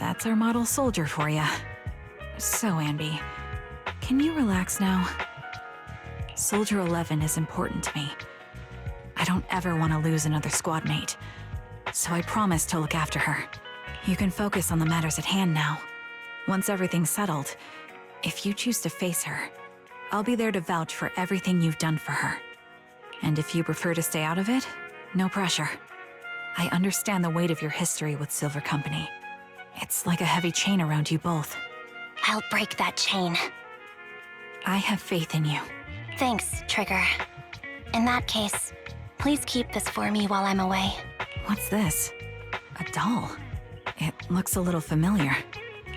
That's our model soldier for ya. So, Anby, can you relax now? Soldier 11 is important to me. I don't ever want to lose another squad mate, so I promise to look after her. You can focus on the matters at hand now. Once everything's settled, if you choose to face her, I'll be there to vouch for everything you've done for her. And if you prefer to stay out of it, no pressure. I understand the weight of your history with Silver Company. It's like a heavy chain around you both. I'll break that chain. I have faith in you. Thanks, Trigger. In that case, please keep this for me while I'm away. What's this? A doll? It looks a little familiar.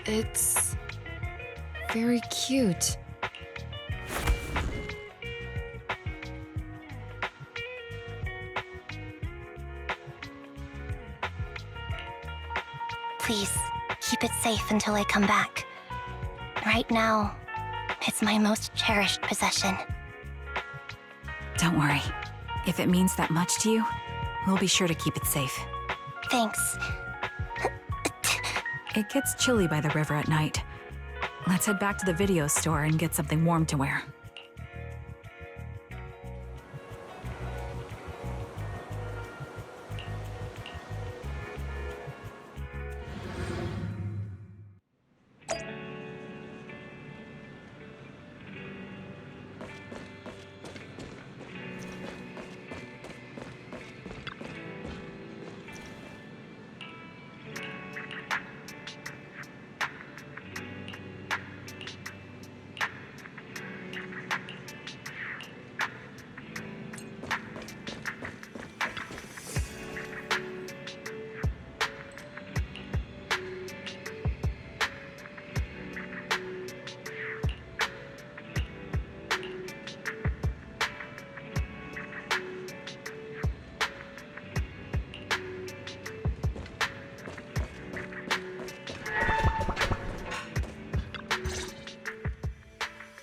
It's very cute. Please, keep it safe until I come back. Right now, it's my most cherished possession. Don't worry. If it means that much to you, we'll be sure to keep it safe. Thanks. It gets chilly by the river at night. Let's head back to the video store and get something warm to wear.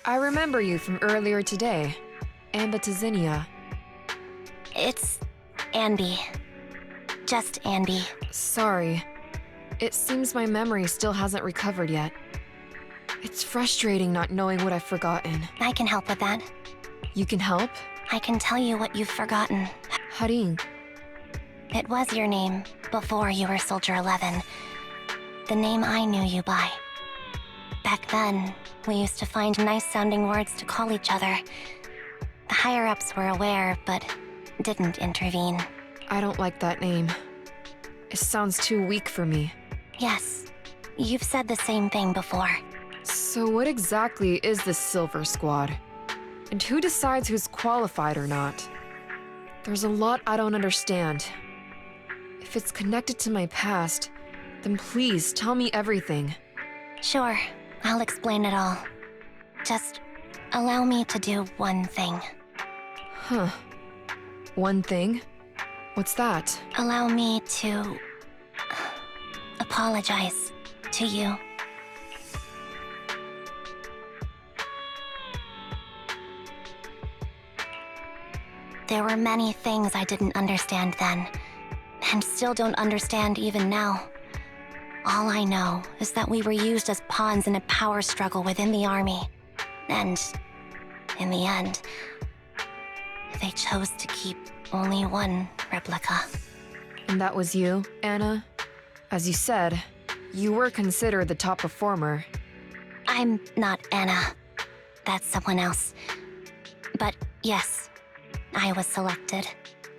I remember you from earlier today. Ambitizinia. It's Anby. Just Anby. Sorry. It seems my memory still hasn't recovered yet. It's frustrating not knowing what I've forgotten. I can help with that. You can help? I can tell you what you've forgotten. Harin. It was your name before you were Soldier 11. The name I knew you by. Back then, we used to find nice-sounding words to call each other. The higher-ups were aware, but didn't intervene. I don't like that name. It sounds too weak for me. Yes, you've said the same thing before. So what exactly is this Silver Squad? And who decides who's qualified or not? There's a lot I don't understand. If it's connected to my past, then please tell me everything. Sure, I'll explain it all. Just allow me to do one thing. Huh. One thing? What's that? Allow me to apologize to you. There were many things I didn't understand then, and still don't understand even now. All I know is that we were used as pawns in a power struggle within the army. And, in the end, they chose to keep only one replica. And that was you, Anna? As you said, you were considered the top performer. I'm not Anna. That's someone else. But yes, I was selected.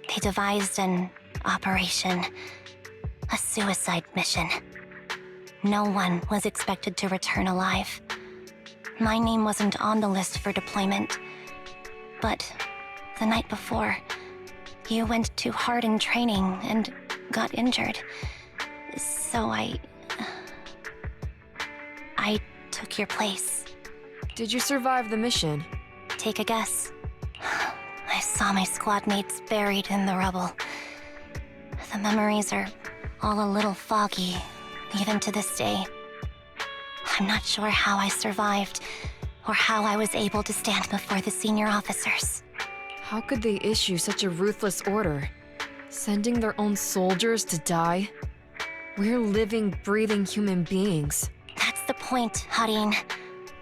They devised an operation, a suicide mission. No one was expected to return alive. My name wasn't on the list for deployment. But the night before, you went too hard in training and got injured. So I took your place. Did you survive the mission? Take a guess. I saw my squad mates buried in the rubble. The memories are all a little foggy, even to this day. I'm not sure how I survived, or how I was able to stand before the senior officers. How could they issue such a ruthless order? Sending their own soldiers to die? We're living, breathing human beings. That's the point, Harin.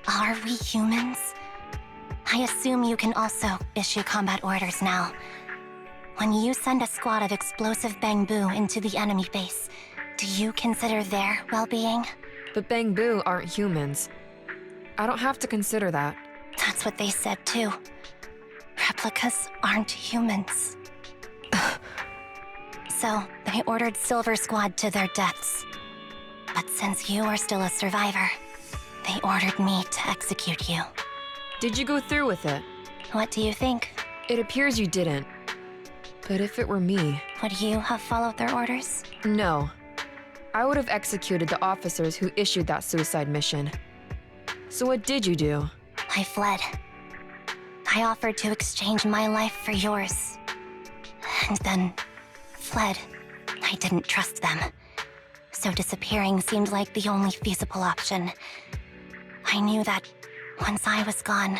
Are we humans? I assume you can also issue combat orders now. When you send a squad of explosive Bangbu into the enemy base, do you consider their well-being? But Bangbu aren't humans. I don't have to consider that. That's what they said too. Replicas aren't humans. So, they ordered Silver Squad to their deaths. But since you are still a survivor, they ordered me to execute you. Did you go through with it? What do you think? It appears you didn't. But if it were me... Would you have followed their orders? No. I would have executed the officers who issued that suicide mission. So what did you do? I fled. I offered to exchange my life for yours. And then fled. I didn't trust them. So disappearing seemed like the only feasible option. I knew that once I was gone,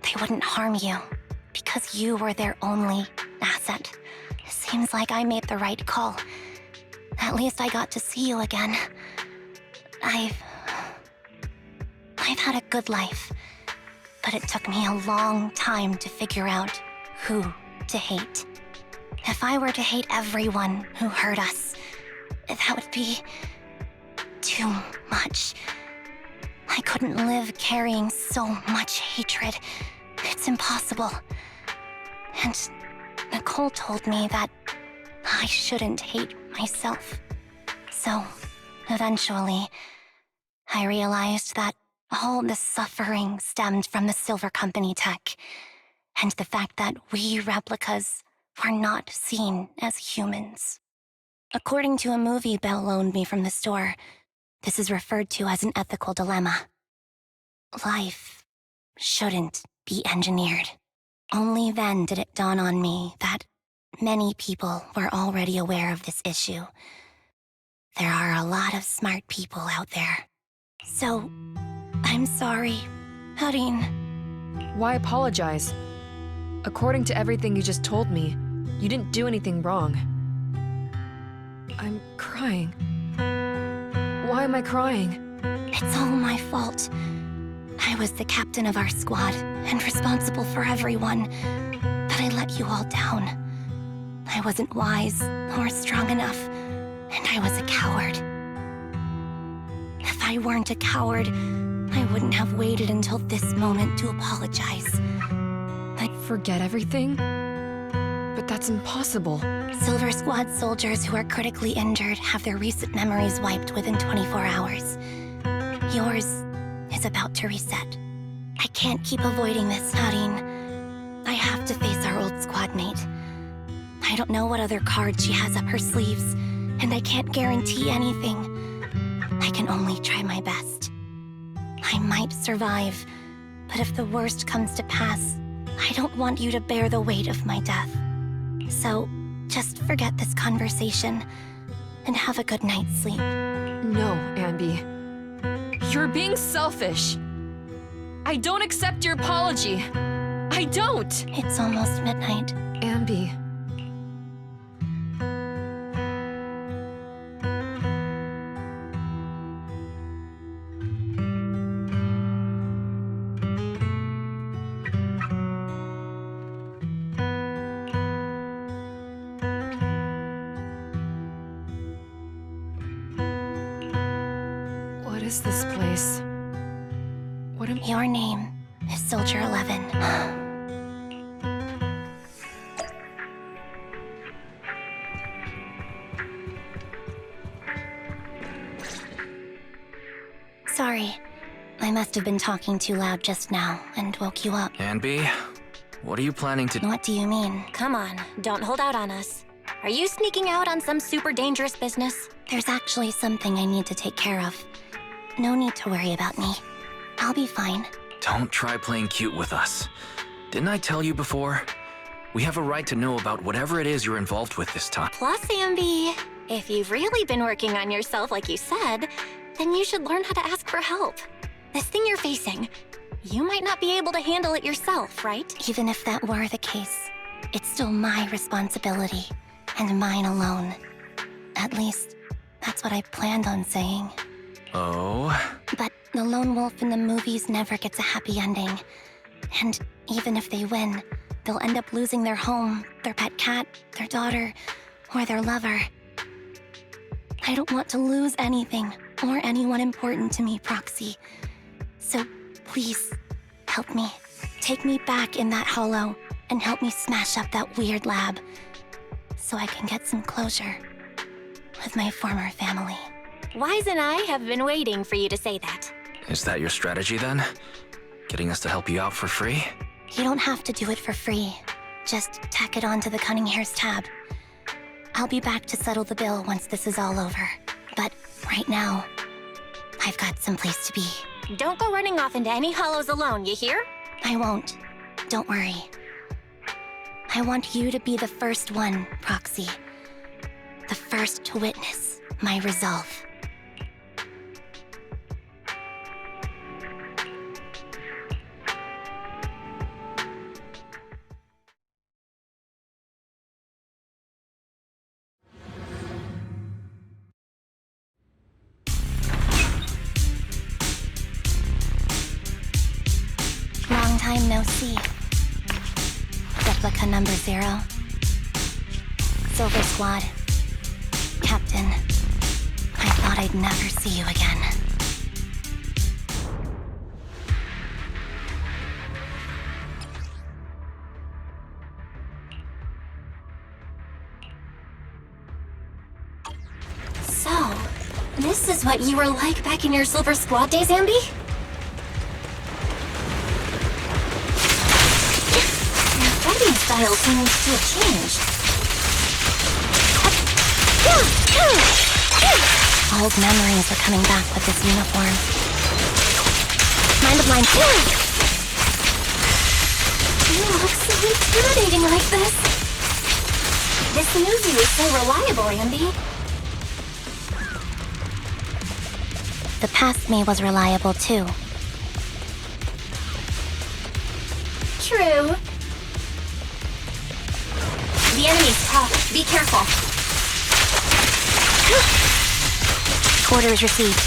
they wouldn't harm you, because you were their only asset. Seems like I made the right call. At least I got to see you again. I've had a good life, but it took me a long time to figure out who to hate. If I were to hate everyone who hurt us, that would be too much. I couldn't live carrying so much hatred. It's impossible. And Nicole told me that I shouldn't hate myself. So, eventually, I realized that all the suffering stemmed from the Silver Company tech, and the fact that we replicas were not seen as humans. According to a movie Belle loaned me from the store, this is referred to as an ethical dilemma. Life shouldn't be engineered. Only then did it dawn on me that many people were already aware of this issue. There are a lot of smart people out there. So, I'm sorry, Harin. Why apologize? According to everything you just told me, you didn't do anything wrong. I'm crying. Why am I crying? It's all my fault. I was the captain of our squad and responsible for everyone, but I let you all down. I wasn't wise or strong enough, and I was a coward. If I weren't a coward, I wouldn't have waited until this moment to apologize. Forget everything? But that's impossible. Silver Squad soldiers who are critically injured have their recent memories wiped within 24 hours. Yours is about to reset. I can't keep avoiding this, Harin. I have to face our old squad mate. I don't know what other cards she has up her sleeves, and I can't guarantee anything. I can only try my best. I might survive, but if the worst comes to pass, I don't want you to bear the weight of my death. So, just forget this conversation, and have a good night's sleep. No, Ambi. You're being selfish. I don't accept your apology. I don't! It's almost midnight. Ambi. What is this place? What am Your name is Soldier 11. Sorry. I must have been talking too loud just now and woke you up. Anby, what are you planning to... What do you mean? Come on, don't hold out on us. Are you sneaking out on some super dangerous business? There's actually something I need to take care of. No need to worry about me. I'll be fine. Don't try playing cute with us. Didn't I tell you before? We have a right to know about whatever it is you're involved with this time. Plus, Amby, if you've really been working on yourself like you said, then you should learn how to ask for help. This thing you're facing, you might not be able to handle it yourself, right? Even if that were the case, it's still my responsibility, and mine alone. At least, That's what I planned on saying. Oh? But the lone wolf in the movies never gets a happy ending. And even if they win, they'll end up losing their home, their pet cat, their daughter, or their lover. I don't want to lose anything or anyone important to me, Proxy. So please, help me. Take me back in that hollow and help me smash up that weird lab so I can get some closure with my former family. Wise and I have been waiting for you to say that. Is that your strategy then? Getting us to help you out for free? You don't have to do it for free. Just tack it onto the Cunning Hair's tab. I'll be back to settle the bill once this is all over. But right now, I've got someplace to be. Don't go running off into any hollows alone, you hear? I won't. Don't worry. I want you to be the first one, Proxy. The first to witness my resolve. Long time no see. Replica number 0. Silver Squad. Captain, I thought I'd never see you again. So, this is what you were like back in your Silver Squad days, Ambi? Your fighting style seems to have changed. Old memories are coming back with this uniform. Mind the blind. You look so intimidating like this. This new you is so reliable, Ambi. The past me was reliable too. True. The enemy's tough. Be careful. Orders received.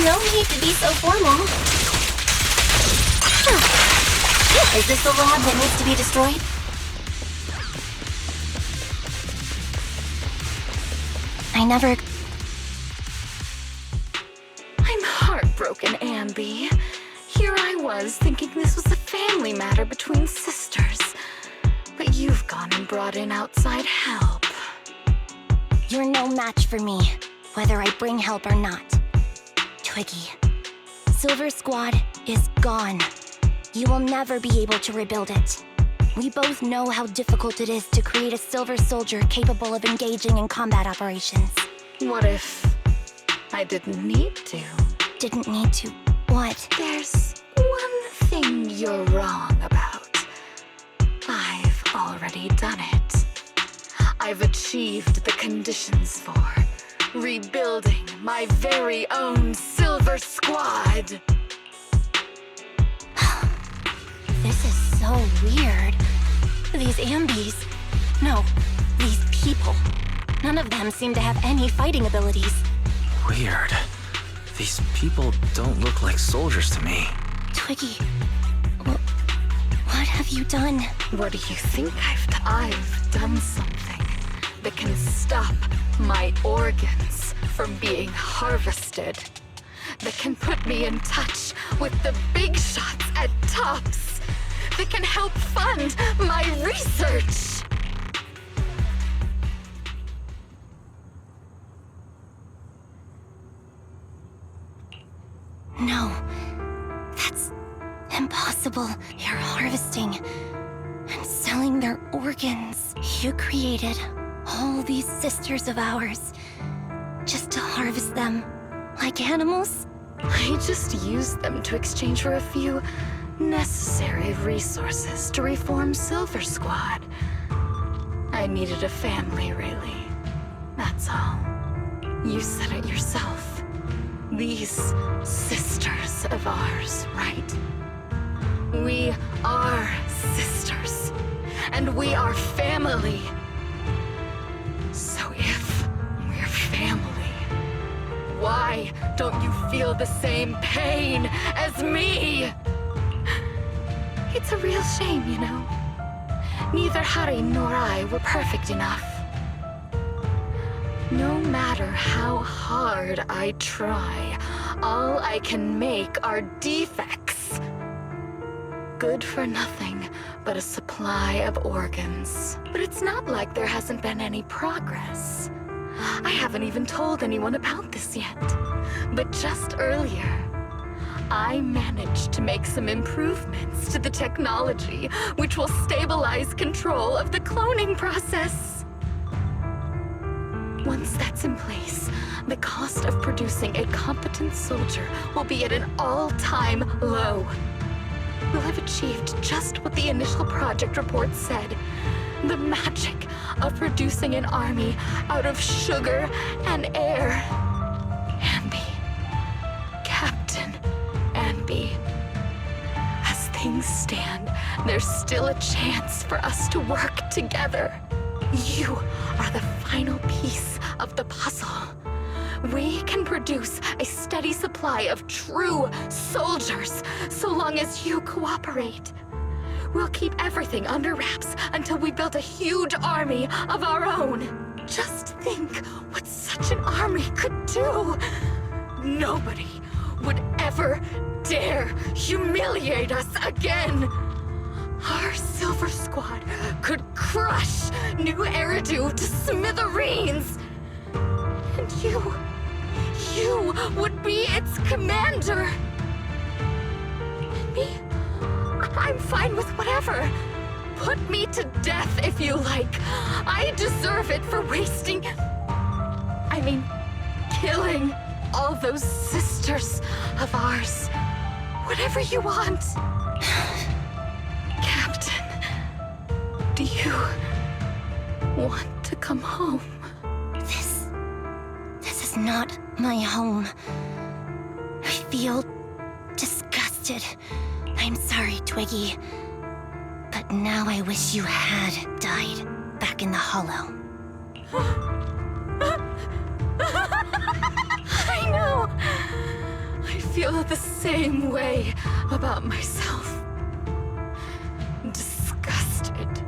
No need to be so formal. Is this the lab that needs to be destroyed? I never... I'm heartbroken, Ambi. Here I was thinking this was a family matter between sisters. But you've gone and brought in outside help. You're no match for me, whether I bring help or not. Twiggy, Silver Squad is gone. You will never be able to rebuild it. We both know how difficult it is to create a Silver Soldier capable of engaging in combat operations. What if I didn't need to? Didn't need to... What? There's one thing you're wrong about. I've already done it. I've achieved the conditions for rebuilding my very own Silver Squad. This is so weird. These Ambis... No, these people. None of them seem to have any fighting abilities. Weird. These people don't look like soldiers to me. Twiggy, what have you done? What do you think I've done? I've done something that can stop my organs from being harvested. That can put me in touch with the big shots at Tops. That can help fund my research. No, that's impossible. You're harvesting and selling their organs. You created all these sisters of ours just to harvest them like animals? I just used them to exchange for a few necessary resources to reform Silver Squad. I needed a family, really. That's all. You said it yourself. These sisters of ours, right? We are sisters. And we are family. So if Don't you feel the same pain as me? It's a real shame, you know. Neither Harry nor I were perfect enough. No matter how hard I try, all I can make are defects. Good for nothing but a supply of organs. But it's not like there hasn't been any progress. I haven't even told anyone about this yet. But just earlier, I managed to make some improvements to the technology which will stabilize control of the cloning process. Once that's in place, the cost of producing a competent soldier will be at an all-time low. We'll have achieved just what the initial project report said. The magic of producing an army out of sugar and air. Anby. Captain Anby. As things stand, there's still a chance for us to work together. You are the final piece of the puzzle. We can produce a steady supply of true soldiers so long as you cooperate. We'll keep everything under wraps until we build a huge army of our own. Just think what such an army could do. Nobody would ever dare humiliate us again. Our Silver Squad could crush New Eridu to smithereens. And you would be its commander. And me, I'm fine with whatever. Put me to death if you like. I deserve it for killing all those sisters of ours. Whatever you want. Captain, do you want to come home? This is not my home. I feel disgusted. I'm sorry, Twiggy. But now I wish you had died back in the Hollow. I know. I feel the same way about myself. Disgusted.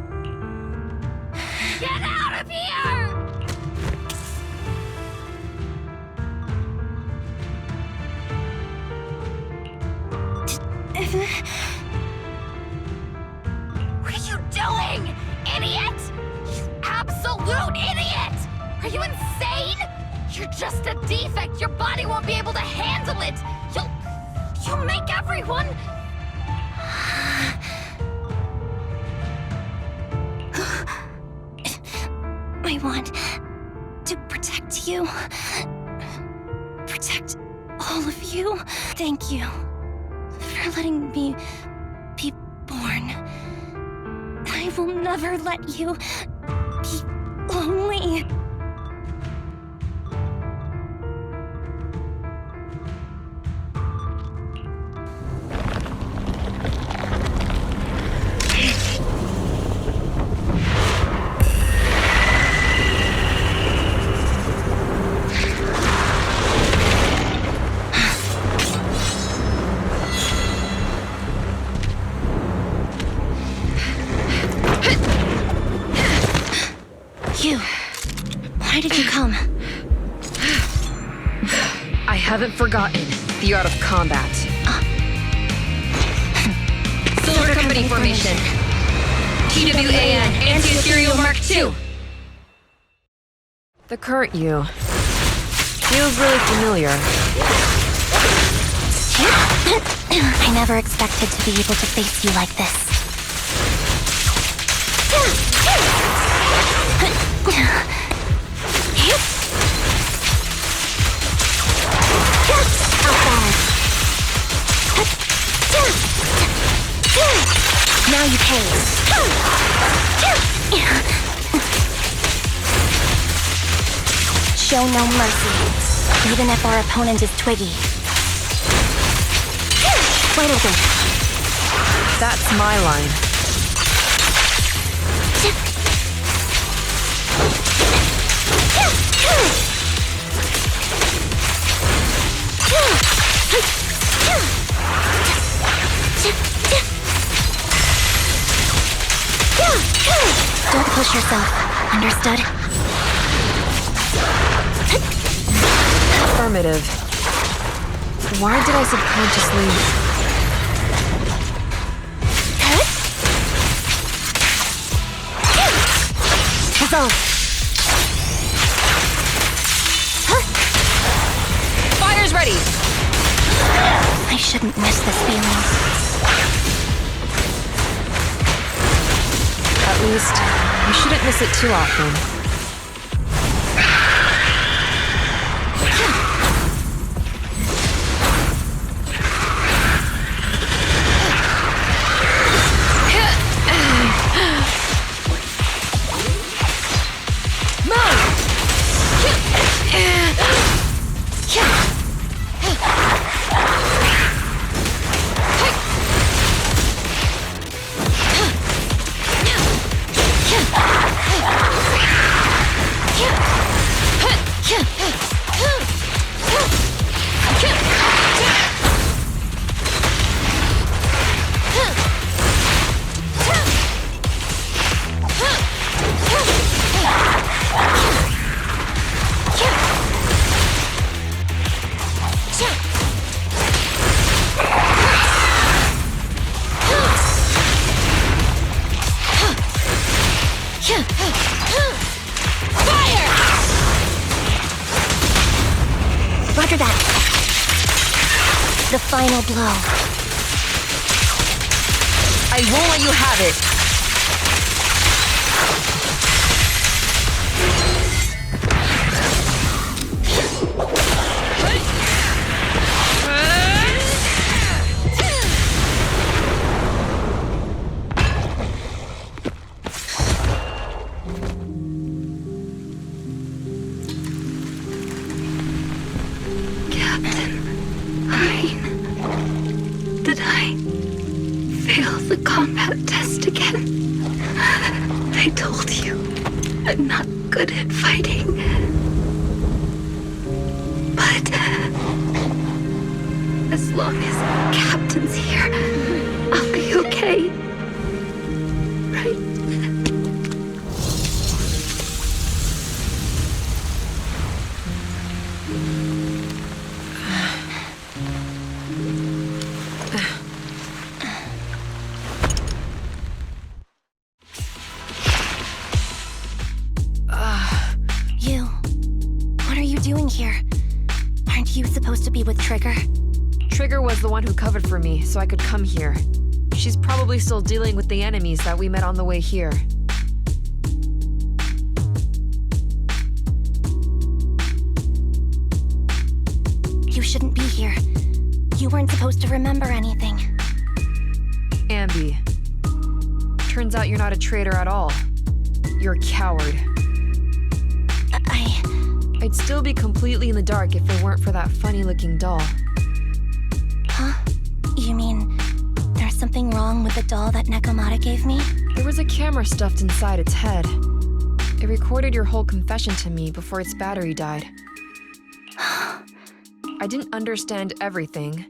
Get out of here! What are you doing, idiot? You absolute idiot! Are you insane? You're just a defect. Your body won't be able to handle it. You'll make everyone... I want to protect you. Protect all of you. Thank you for letting me be born. I will never let you be lonely. Why did you come? I haven't forgotten the art of combat. Silver Company formation. TWAN Anti-Ethereal Mark II. The current you feels really familiar. I never expected to be able to face you like this. Now you pay. Show no mercy, even if our opponent is Twiggy. Wait a minute. That's my line. yourself. Understood? Affirmative. Why did I subconsciously... Dissolve. Fire's ready! I shouldn't miss this feeling. At least, you shouldn't miss it too often. Roger that. The final blow. I won't let you have it. Did I fail the combat test again? I told you, I'm not good at fighting. But as long as Captain's here, I'll be okay. Right? You. What are you doing here? Aren't you supposed to be with Trigger? Trigger was the one who covered for me, so I could come here. She's probably still dealing with the enemies that we met on the way here. You shouldn't be here. You weren't supposed to remember anything. Ambi. Turns out you're not a traitor at all. You're a coward. I'd still be completely in the dark if it weren't for that funny-looking doll. Huh? You mean there's something wrong with the doll that Nekomata gave me? There was a camera stuffed inside its head. It recorded your whole confession to me before its battery died. I didn't understand everything,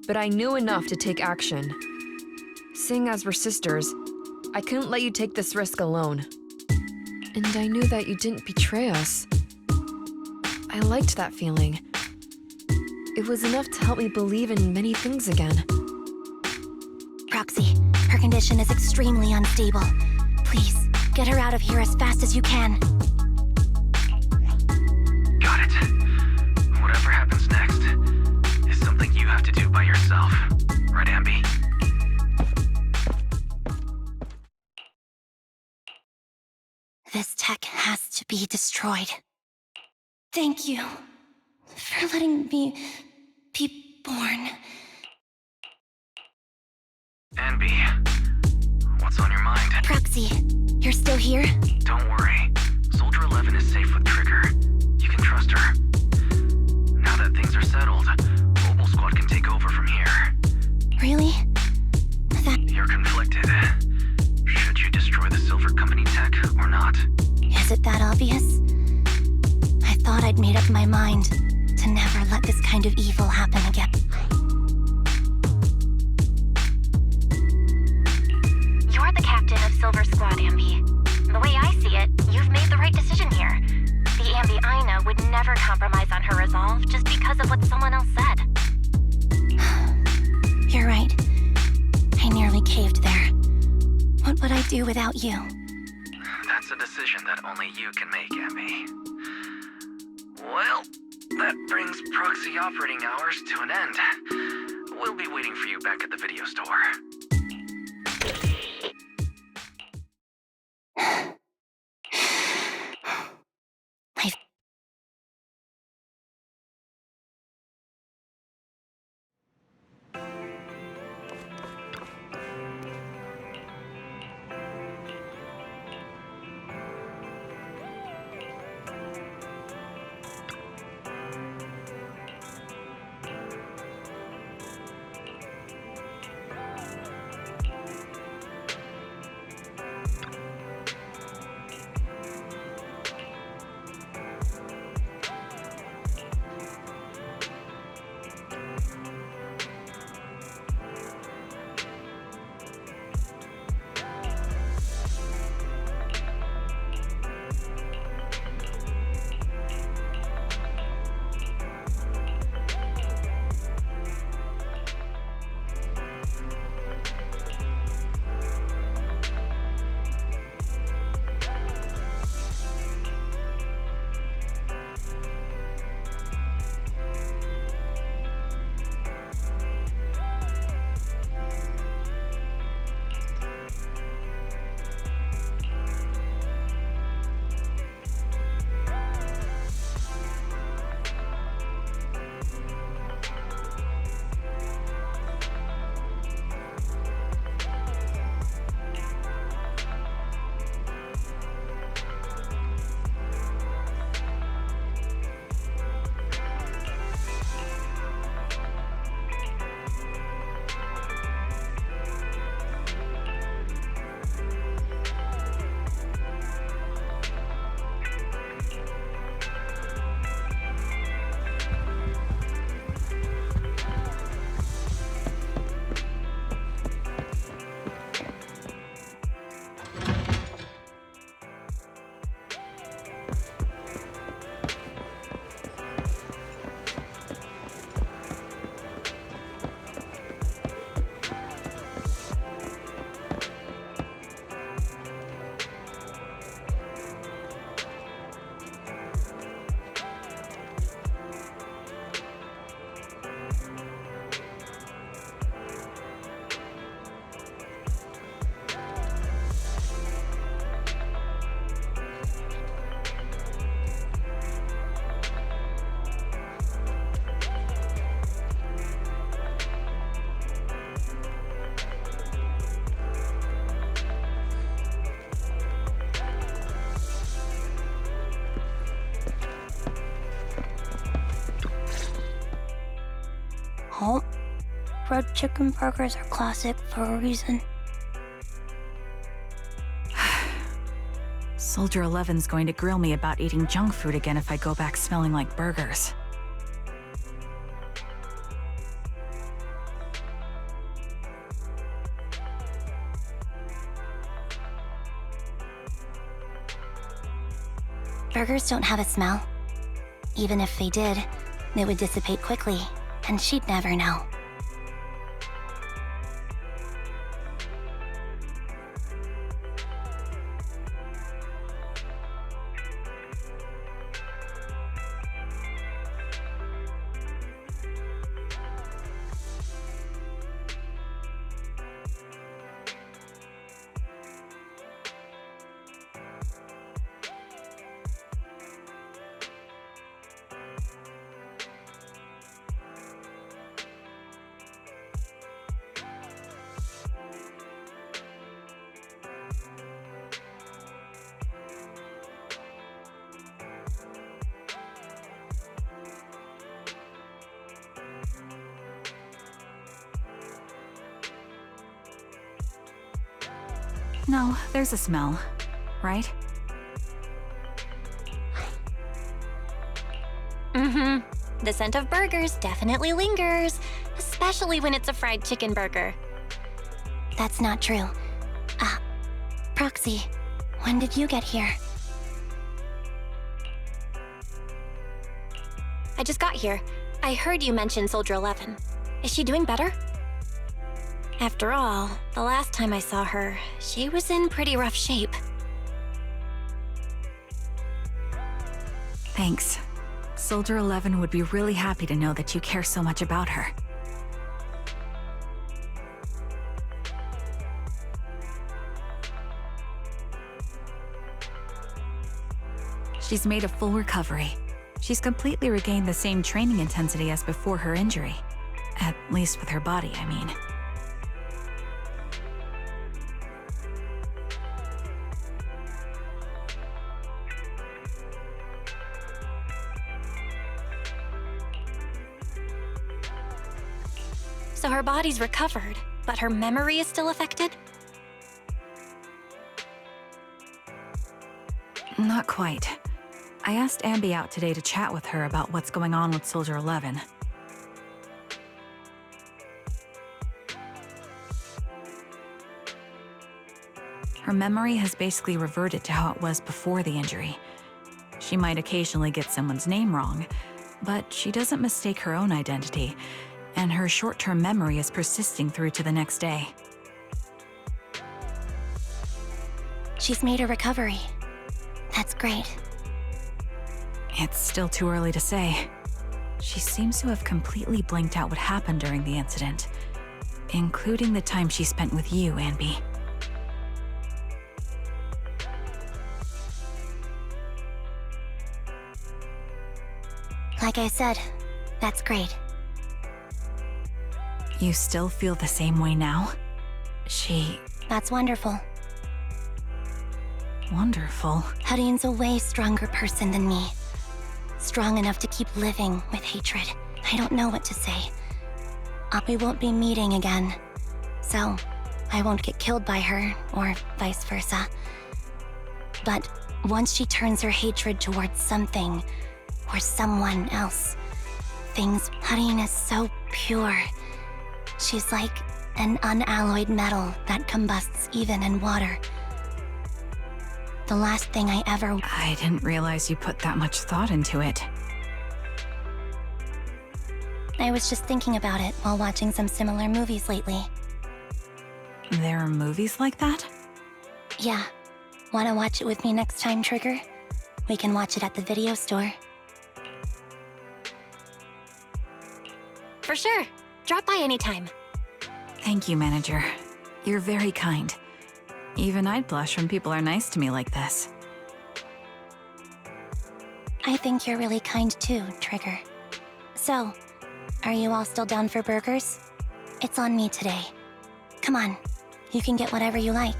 but I knew enough to take action. Seeing as we're sisters, I couldn't let you take this risk alone. And I knew that you didn't betray us. I liked that feeling. It was enough to help me believe in many things again. Proxy, her condition is extremely unstable. Please, get her out of here as fast as you can. Got it. Whatever happens next is something you have to do by yourself. Right, Ambi? This tech has to be destroyed. Thank you for letting me be born. Ambi, what's on your mind? Proxy, you're still here? Don't worry. Soldier 11 is safe with Trigger. You can trust her. Now that things are settled, Mobile Squad can take over from here. Really? You're conflicted. Should you destroy the Silver Company tech or not? Is it that obvious? I thought I'd made up my mind to never let this kind of evil happen again. You're the captain of Silver Squad, Ambi. The way I see would never compromise on her resolve just because of what someone else said. You're right. I nearly caved there. What would I do without you? That's a decision that only you can make, Abby. Well, that brings proxy operating hours to an end. We'll be waiting for you back at the video store. I've Oh, fried chicken burgers are classic for a reason. Soldier 11's going to grill me about eating junk food again if I go back smelling like burgers. Burgers don't have a smell. Even if they did, they would dissipate quickly, and she'd never know. No, there's a smell, right? Mm-hmm. The scent of burgers definitely lingers, especially when it's a fried chicken burger. That's not true. Proxy, when did you get here? I just got here. I heard you mention Soldier 11. Is she doing better? After all, the last time I saw her, she was in pretty rough shape. Thanks. Soldier 11 would be really happy to know that you care so much about her. She's made a full recovery. She's completely regained the same training intensity as before her injury. At least with her body, I mean. So her body's recovered, but her memory is still affected? Not quite. I asked Ambi out today to chat with her about what's going on with Soldier 11. Her memory has basically reverted to how it was before the injury. She might occasionally get someone's name wrong, but she doesn't mistake her own identity, and her short-term memory is persisting through to the next day. She's made a recovery. That's great. It's still too early to say. She seems to have completely blanked out what happened during the incident, including the time she spent with you, Ambi. Like I said, that's great. You still feel the same way now? That's wonderful. Wonderful. Hadian's a way stronger person than me. Strong enough to keep living with hatred. I don't know what to say. We won't be meeting again. So, I won't get killed by her, or vice versa. But once she turns her hatred towards something, or someone else, Hadian is so pure. She's like an unalloyed metal that combusts even in water. The last thing I didn't realize you put that much thought into it. I was just thinking about it while watching some similar movies lately. There are movies like that? Yeah. Wanna watch it with me next time, Trigger? We can watch it at the video store. For sure. Drop by anytime. Thank you, Manager. You're very kind. Even I'd blush when people are nice to me like this. I think you're really kind too, Trigger. So, are you all still down for burgers? It's on me today. Come on, you can get whatever you like.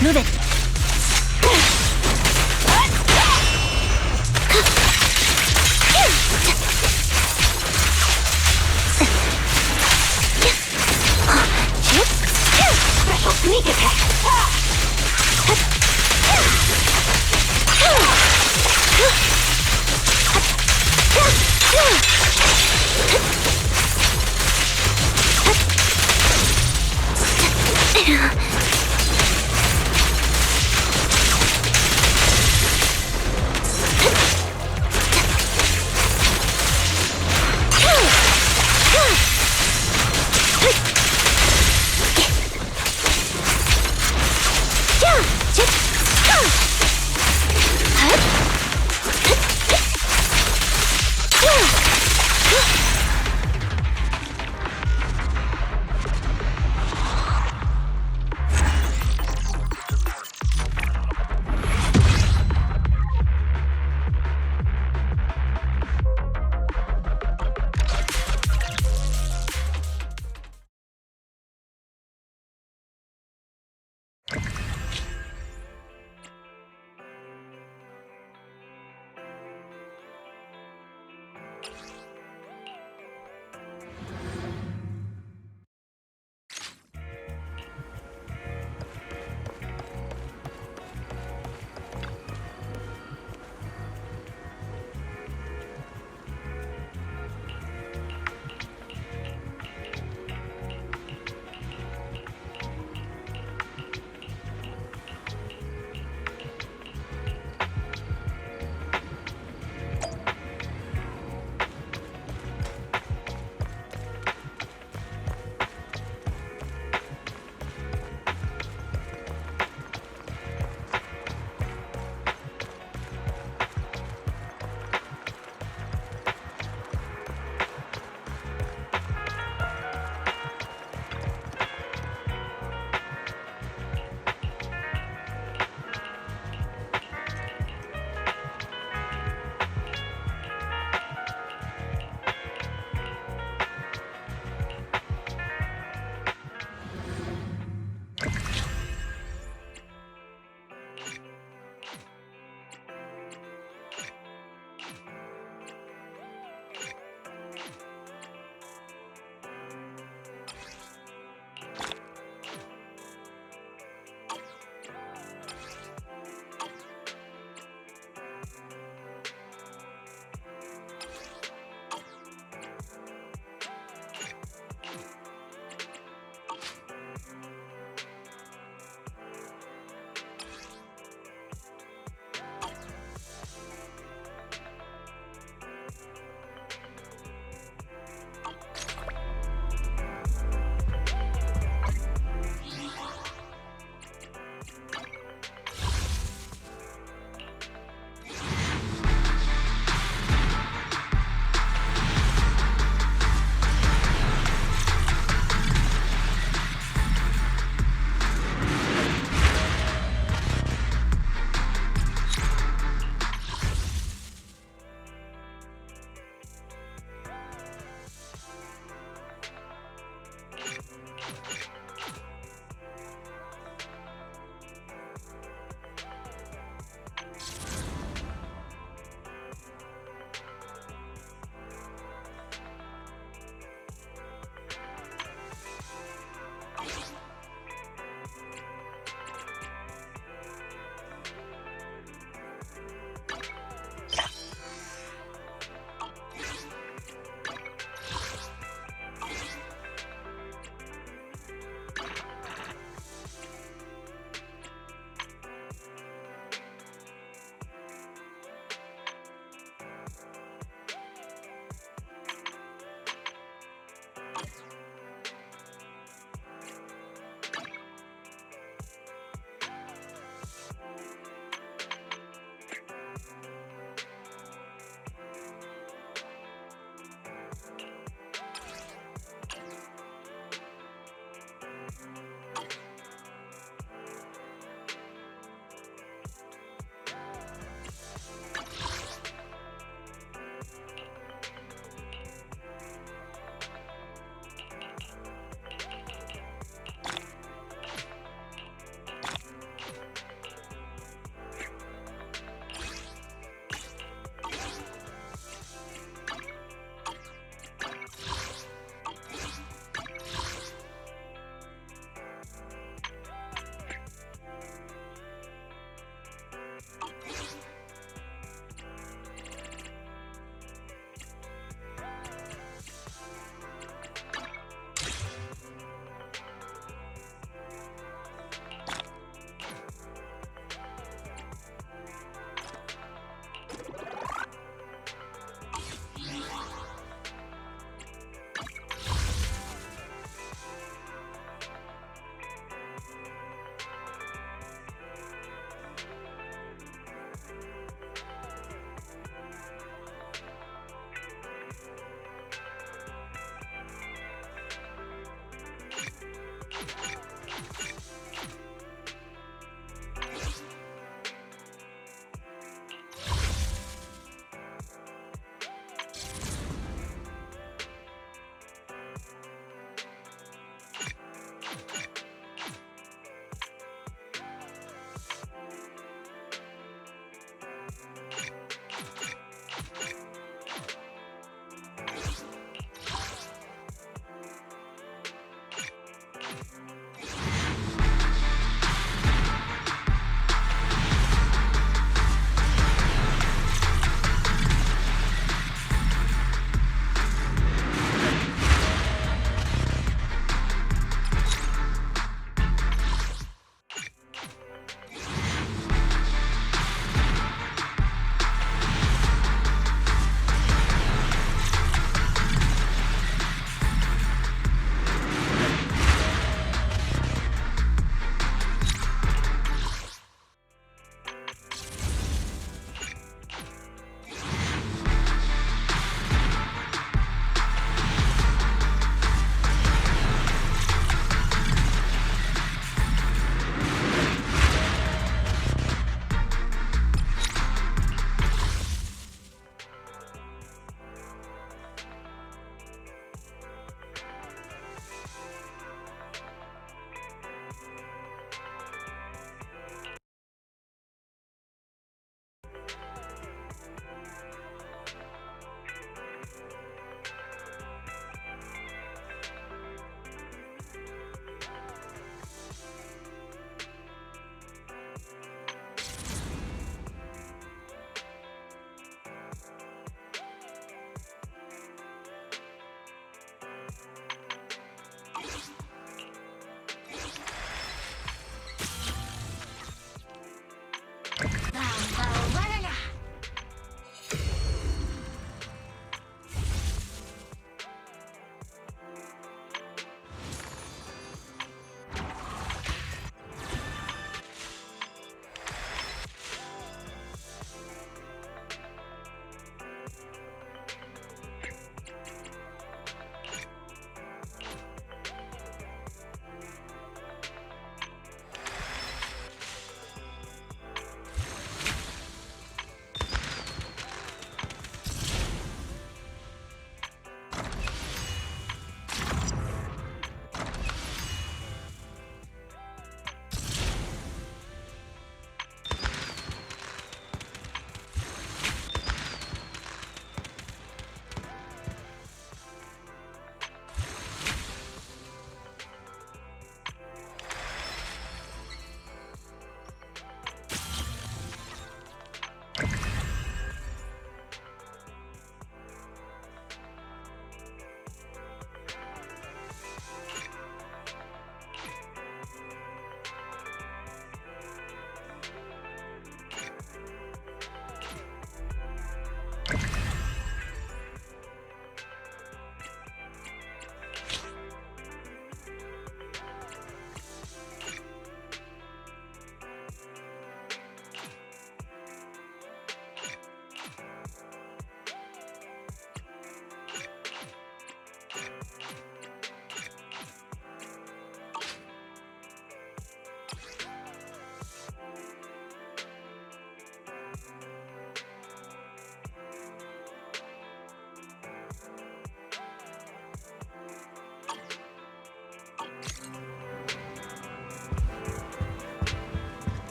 Move it.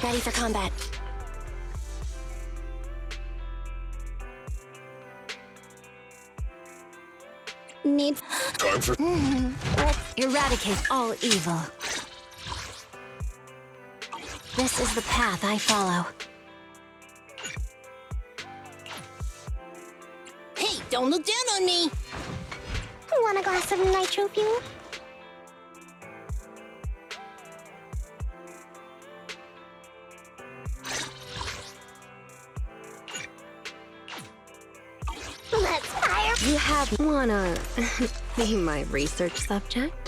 Ready for combat. Need Time for let's eradicate all evil. This is the path I follow. Hey, don't look down on me! Want a glass of nitro fuel? Let's fire! You wanna be my research subject?